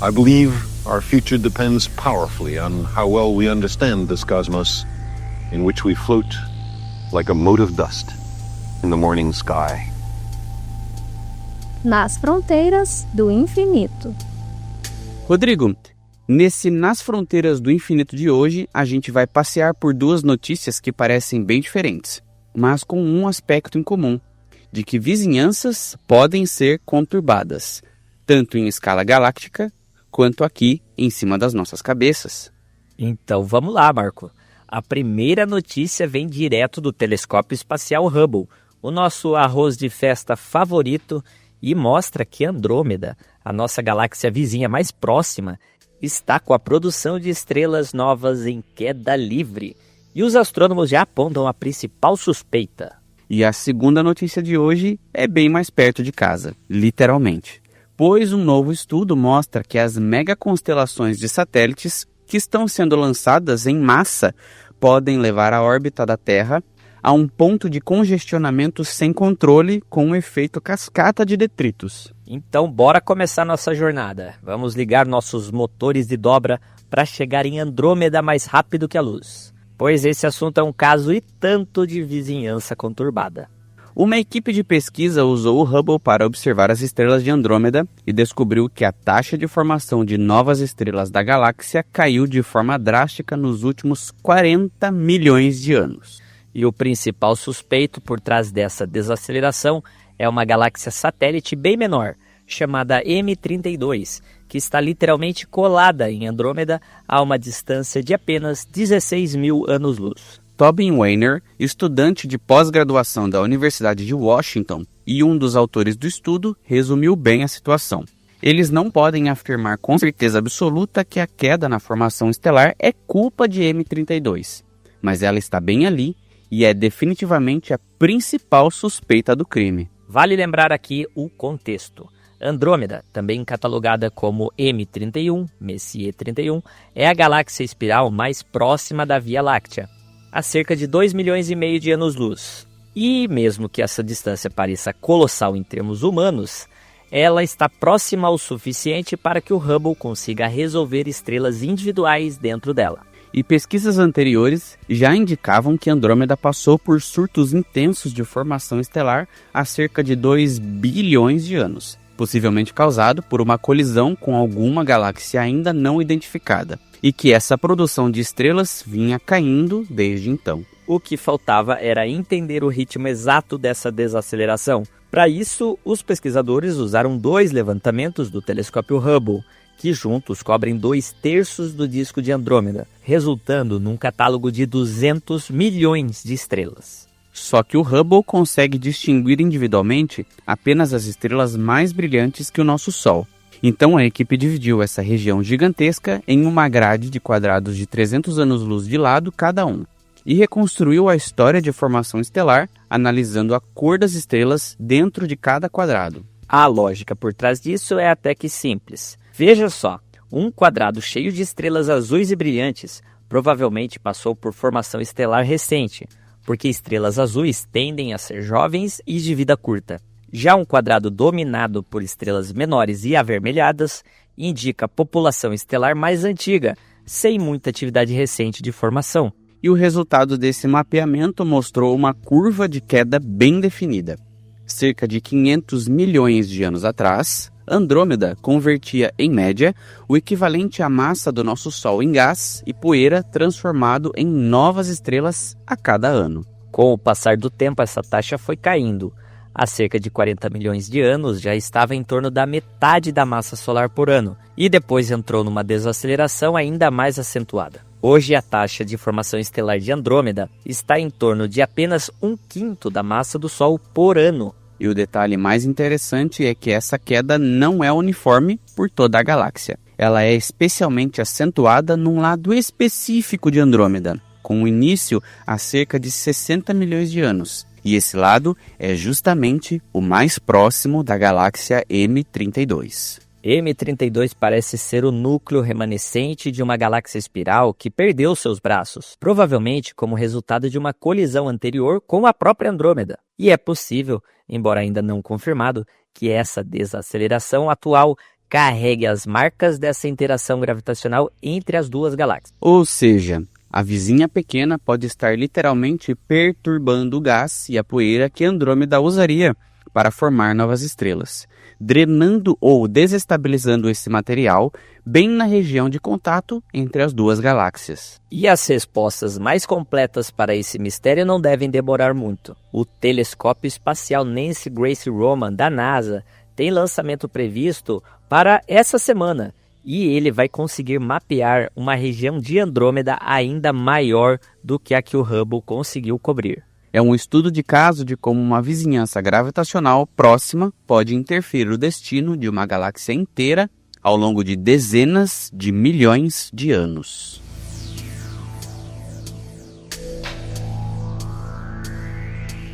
I believe our future depends powerfully on how well we understand this cosmos in which we float like a mote of dust in the morning sky. Nas Fronteiras do Infinito. Rodrigo, nesse Nas Fronteiras do Infinito de hoje, a gente vai passear por duas notícias que parecem bem diferentes, mas com um aspecto em comum, de que vizinhanças podem ser conturbadas, tanto em escala galáctica, quanto aqui em cima das nossas cabeças. Então vamos lá, Marco. A primeira notícia vem direto do telescópio espacial Hubble, o nosso arroz de festa favorito, e mostra que Andrômeda, a nossa galáxia vizinha mais próxima, está com a produção de estrelas novas em queda livre. E os astrônomos já apontam a principal suspeita. E a segunda notícia de hoje é bem mais perto de casa, literalmente. Pois um novo estudo mostra que as megaconstelações de satélites que estão sendo lançadas em massa podem levar a órbita da Terra a um ponto de congestionamento sem controle com um efeito cascata de detritos. Então bora começar nossa jornada. Vamos ligar nossos motores de dobra para chegar em Andrômeda mais rápido que a luz. Pois esse assunto é um caso e tanto de vizinhança conturbada. Uma equipe de pesquisa usou o Hubble para observar as estrelas de Andrômeda e descobriu que a taxa de formação de novas estrelas da galáxia caiu de forma drástica nos últimos 40 milhões de anos. E o principal suspeito por trás dessa desaceleração é uma galáxia satélite bem menor, chamada M32, que está literalmente colada em Andrômeda a uma distância de apenas 16 mil anos-luz. Tobin Weiner, estudante de pós-graduação da Universidade de Washington e um dos autores do estudo, resumiu bem a situação. Eles não podem afirmar com certeza absoluta que a queda na formação estelar é culpa de M32, mas ela está bem ali e é definitivamente a principal suspeita do crime. Vale lembrar aqui o contexto. Andrômeda, também catalogada como M31, Messier 31, é a galáxia espiral mais próxima da Via Láctea, a cerca de 2,5 milhões de anos-luz. E mesmo que essa distância pareça colossal em termos humanos, ela está próxima o suficiente para que o Hubble consiga resolver estrelas individuais dentro dela. E pesquisas anteriores já indicavam que Andrômeda passou por surtos intensos de formação estelar há cerca de 2 bilhões de anos, possivelmente causado por uma colisão com alguma galáxia ainda não identificada, e que essa produção de estrelas vinha caindo desde então. O que faltava era entender o ritmo exato dessa desaceleração. Para isso, os pesquisadores usaram 2 levantamentos do telescópio Hubble, que juntos cobrem 2/3 do disco de Andrômeda, resultando num catálogo de 200 milhões de estrelas. Só que o Hubble consegue distinguir individualmente apenas as estrelas mais brilhantes que o nosso Sol. Então a equipe dividiu essa região gigantesca em uma grade de quadrados de 300 anos-luz de lado cada um, e reconstruiu a história de formação estelar, analisando a cor das estrelas dentro de cada quadrado. A lógica por trás disso é até que simples. Veja só, um quadrado cheio de estrelas azuis e brilhantes provavelmente passou por formação estelar recente, porque estrelas azuis tendem a ser jovens e de vida curta. Já um quadrado dominado por estrelas menores e avermelhadas indica população estelar mais antiga, sem muita atividade recente de formação. E o resultado desse mapeamento mostrou uma curva de queda bem definida. Cerca de 500 milhões de anos atrás, Andrômeda convertia, em média, o equivalente à massa do nosso Sol em gás e poeira transformado em novas estrelas a cada ano. Com o passar do tempo, essa taxa foi caindo. Há cerca de 40 milhões de anos, já estava em torno da metade da massa solar por ano, e depois entrou numa desaceleração ainda mais acentuada. Hoje, a taxa de formação estelar de Andrômeda está em torno de apenas 1/5 da massa do Sol por ano. E o detalhe mais interessante é que essa queda não é uniforme por toda a galáxia. Ela é especialmente acentuada num lado específico de Andrômeda, com o início há cerca de 60 milhões de anos. E esse lado é justamente o mais próximo da galáxia M32. M32 parece ser o núcleo remanescente de uma galáxia espiral que perdeu seus braços, provavelmente como resultado de uma colisão anterior com a própria Andrômeda. E é possível, embora ainda não confirmado, que essa desaceleração atual carregue as marcas dessa interação gravitacional entre as duas galáxias. Ou seja, a vizinha pequena pode estar literalmente perturbando o gás e a poeira que Andrômeda usaria para formar novas estrelas, drenando ou desestabilizando esse material bem na região de contato entre as duas galáxias. E as respostas mais completas para esse mistério não devem demorar muito. O telescópio espacial Nancy Grace Roman da NASA tem lançamento previsto para essa semana, e ele vai conseguir mapear uma região de Andrômeda ainda maior do que a que o Hubble conseguiu cobrir. É um estudo de caso de como uma vizinhança gravitacional próxima pode interferir o destino de uma galáxia inteira ao longo de dezenas de milhões de anos.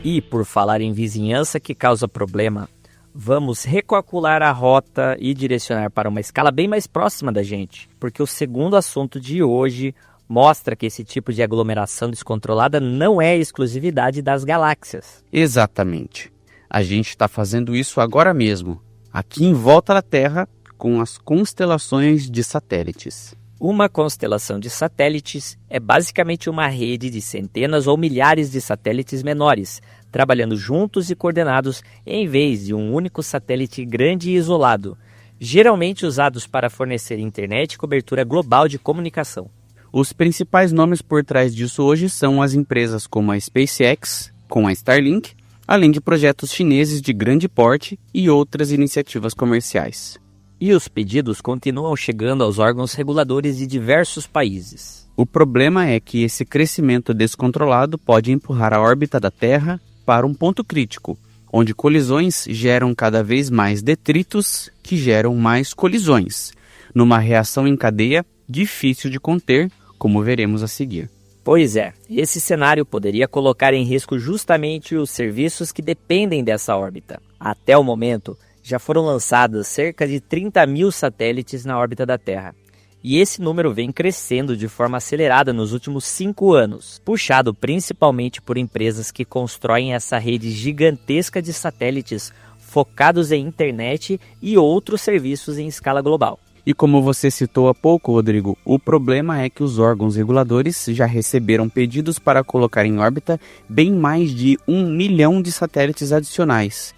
E por falar em vizinhança que causa problema, vamos recalcular a rota e direcionar para uma escala bem mais próxima da gente, porque o segundo assunto de hoje mostra que esse tipo de aglomeração descontrolada não é exclusividade das galáxias. Exatamente. A gente está fazendo isso agora mesmo, aqui em volta da Terra, com as constelações de satélites. Uma constelação de satélites é basicamente uma rede de centenas ou milhares de satélites menores, trabalhando juntos e coordenados em vez de um único satélite grande e isolado, geralmente usados para fornecer internet e cobertura global de comunicação. Os principais nomes por trás disso hoje são as empresas como a SpaceX, com a Starlink, além de projetos chineses de grande porte e outras iniciativas comerciais. E os pedidos continuam chegando aos órgãos reguladores de diversos países. O problema é que esse crescimento descontrolado pode empurrar a órbita da Terra para um ponto crítico, onde colisões geram cada vez mais detritos que geram mais colisões, numa reação em cadeia difícil de conter, como veremos a seguir. Pois é, esse cenário poderia colocar em risco justamente os serviços que dependem dessa órbita. Até o momento, já foram lançados cerca de 30 mil satélites na órbita da Terra. E esse número vem crescendo de forma acelerada nos últimos 5 anos, puxado principalmente por empresas que constroem essa rede gigantesca de satélites focados em internet e outros serviços em escala global. E como você citou há pouco, Rodrigo, o problema é que os órgãos reguladores já receberam pedidos para colocar em órbita bem mais de 1 milhão de satélites adicionais.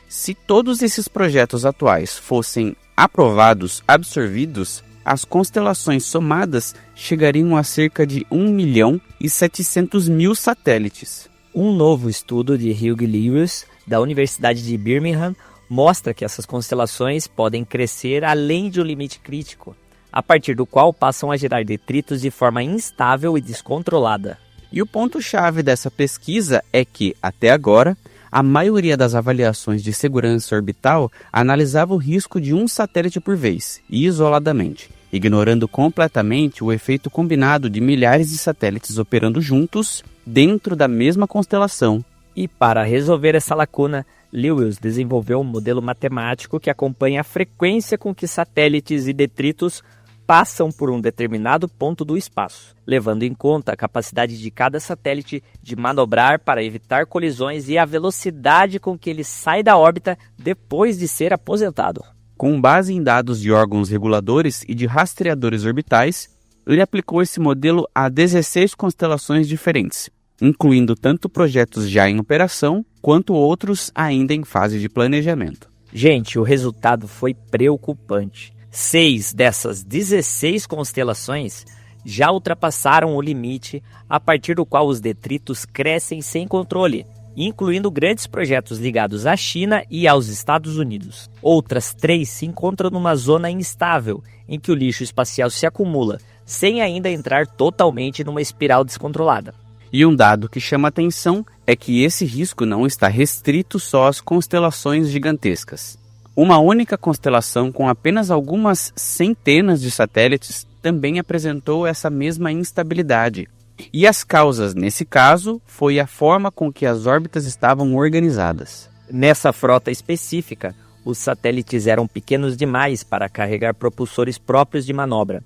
Se todos esses projetos atuais fossem aprovados, absorvidos, as constelações somadas chegariam a cerca de 1.700.000 satélites. Um novo estudo de Hugh Lewis, da Universidade de Birmingham, mostra que essas constelações podem crescer além de um limite crítico, a partir do qual passam a gerar detritos de forma instável e descontrolada. E o ponto-chave dessa pesquisa é que, até agora, a maioria das avaliações de segurança orbital analisava o risco de um satélite por vez, isoladamente, ignorando completamente o efeito combinado de milhares de satélites operando juntos dentro da mesma constelação. E para resolver essa lacuna, Lewis desenvolveu um modelo matemático que acompanha a frequência com que satélites e detritos passam por um determinado ponto do espaço, levando em conta a capacidade de cada satélite de manobrar para evitar colisões e a velocidade com que ele sai da órbita depois de ser aposentado. Com base em dados de órgãos reguladores e de rastreadores orbitais, ele aplicou esse modelo a 16 constelações diferentes, incluindo tanto projetos já em operação, quanto outros ainda em fase de planejamento. Gente, o resultado foi preocupante. 6 dessas 16 constelações já ultrapassaram o limite a partir do qual os detritos crescem sem controle, incluindo grandes projetos ligados à China e aos Estados Unidos. Outras 3 se encontram numa zona instável, em que o lixo espacial se acumula, sem ainda entrar totalmente numa espiral descontrolada. E um dado que chama atenção é que esse risco não está restrito só às constelações gigantescas. Uma única constelação com apenas algumas centenas de satélites também apresentou essa mesma instabilidade. E as causas, nesse caso, foi a forma com que as órbitas estavam organizadas. Nessa frota específica, os satélites eram pequenos demais para carregar propulsores próprios de manobra,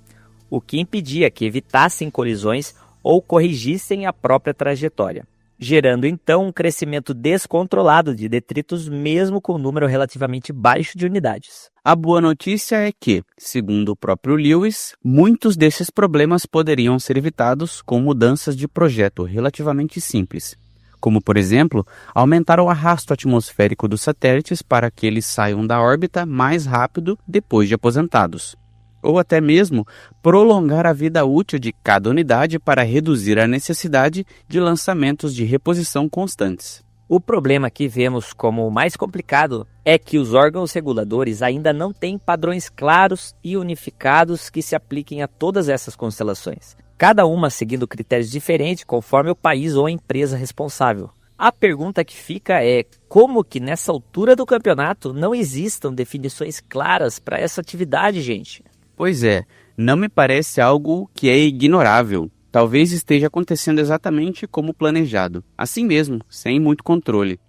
o que impedia que evitassem colisões ou corrigissem a própria trajetória. gerando então um crescimento descontrolado de detritos mesmo com um número relativamente baixo de unidades. A boa notícia é que, segundo o próprio Lewis, muitos desses problemas poderiam ser evitados com mudanças de projeto relativamente simples, como, por exemplo, aumentar o arrasto atmosférico dos satélites para que eles saiam da órbita mais rápido depois de aposentados, ou até mesmo prolongar a vida útil de cada unidade para reduzir a necessidade de lançamentos de reposição constantes. O problema que vemos como o mais complicado é que os órgãos reguladores ainda não têm padrões claros e unificados que se apliquem a todas essas constelações, cada uma seguindo critérios diferentes conforme o país ou a empresa responsável. A pergunta que fica é como que nessa altura do campeonato não existam definições claras para essa atividade, gente? Pois é, não me parece algo que é ignorável. Talvez esteja acontecendo exatamente como planejado, assim mesmo, sem muito controle.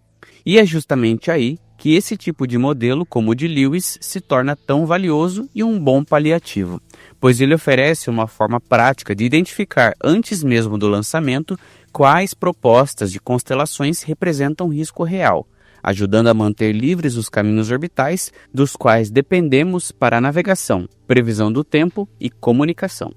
E é justamente aí que esse tipo de modelo, como o de Lewis, se torna tão valioso e um bom paliativo, pois ele oferece uma forma prática de identificar, antes mesmo do lançamento, quais propostas de constelações representam risco real, ajudando a manter livres os caminhos orbitais dos quais dependemos para a navegação, previsão do tempo e comunicação.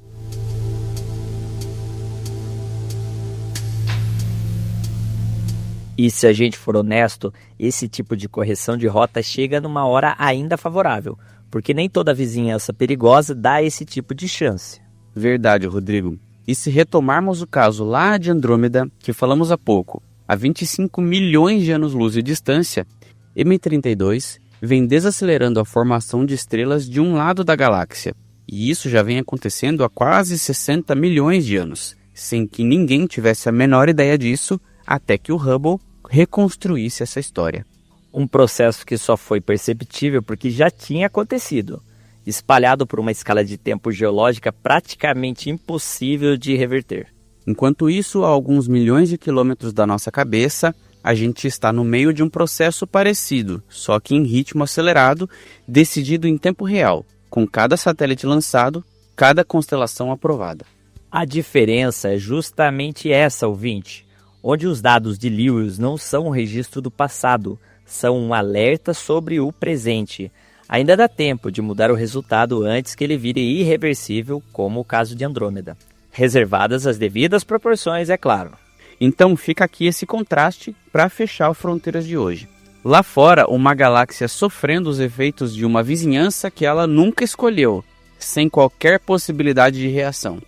E se a gente for honesto, esse tipo de correção de rota chega numa hora ainda favorável, porque nem toda vizinhança perigosa dá esse tipo de chance. Verdade, Rodrigo. E se retomarmos o caso lá de Andrômeda, que falamos há pouco, a 25 milhões de anos-luz de distância, M32 vem desacelerando a formação de estrelas de um lado da galáxia, e isso já vem acontecendo há quase 60 milhões de anos, sem que ninguém tivesse a menor ideia disso, até que o Hubble reconstruísse essa história. Um processo que só foi perceptível porque já tinha acontecido, espalhado por uma escala de tempo geológica praticamente impossível de reverter. Enquanto isso, a alguns milhões de quilômetros da nossa cabeça, a gente está no meio de um processo parecido, só que em ritmo acelerado, decidido em tempo real, com cada satélite lançado, cada constelação aprovada. A diferença é justamente essa, ouvinte, onde os dados de Lewis não são um registro do passado, são um alerta sobre o presente. Ainda dá tempo de mudar o resultado antes que ele vire irreversível, como o caso de Andrômeda. Reservadas as devidas proporções, é claro. Então fica aqui esse contraste para fechar o Fronteiras de hoje. Lá fora, uma galáxia sofrendo os efeitos de uma vizinhança que ela nunca escolheu, sem qualquer possibilidade de reação.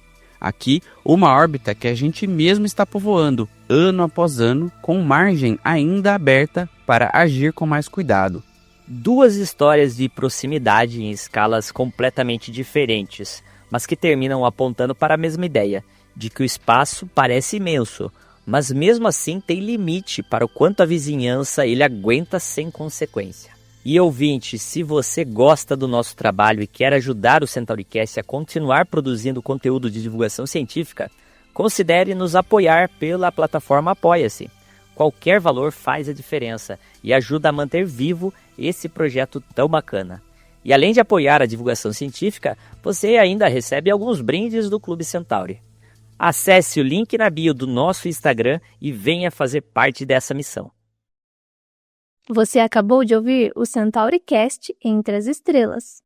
Aqui, uma órbita que a gente mesmo está povoando, ano após ano, com margem ainda aberta para agir com mais cuidado. Duas histórias de proximidade em escalas completamente diferentes, mas que terminam apontando para a mesma ideia, de que o espaço parece imenso, mas mesmo assim tem limite para o quanto a vizinhança ele aguenta sem consequência. E ouvinte, se você gosta do nosso trabalho e quer ajudar o CentauriCast a continuar produzindo conteúdo de divulgação científica, considere nos apoiar pela plataforma Apoia-se. Qualquer valor faz a diferença e ajuda a manter vivo esse projeto tão bacana. E além de apoiar a divulgação científica, você ainda recebe alguns brindes do Clube Centauri. Acesse o link na bio do nosso Instagram e venha fazer parte dessa missão. Você acabou de ouvir o CentauriCast Entre as Estrelas.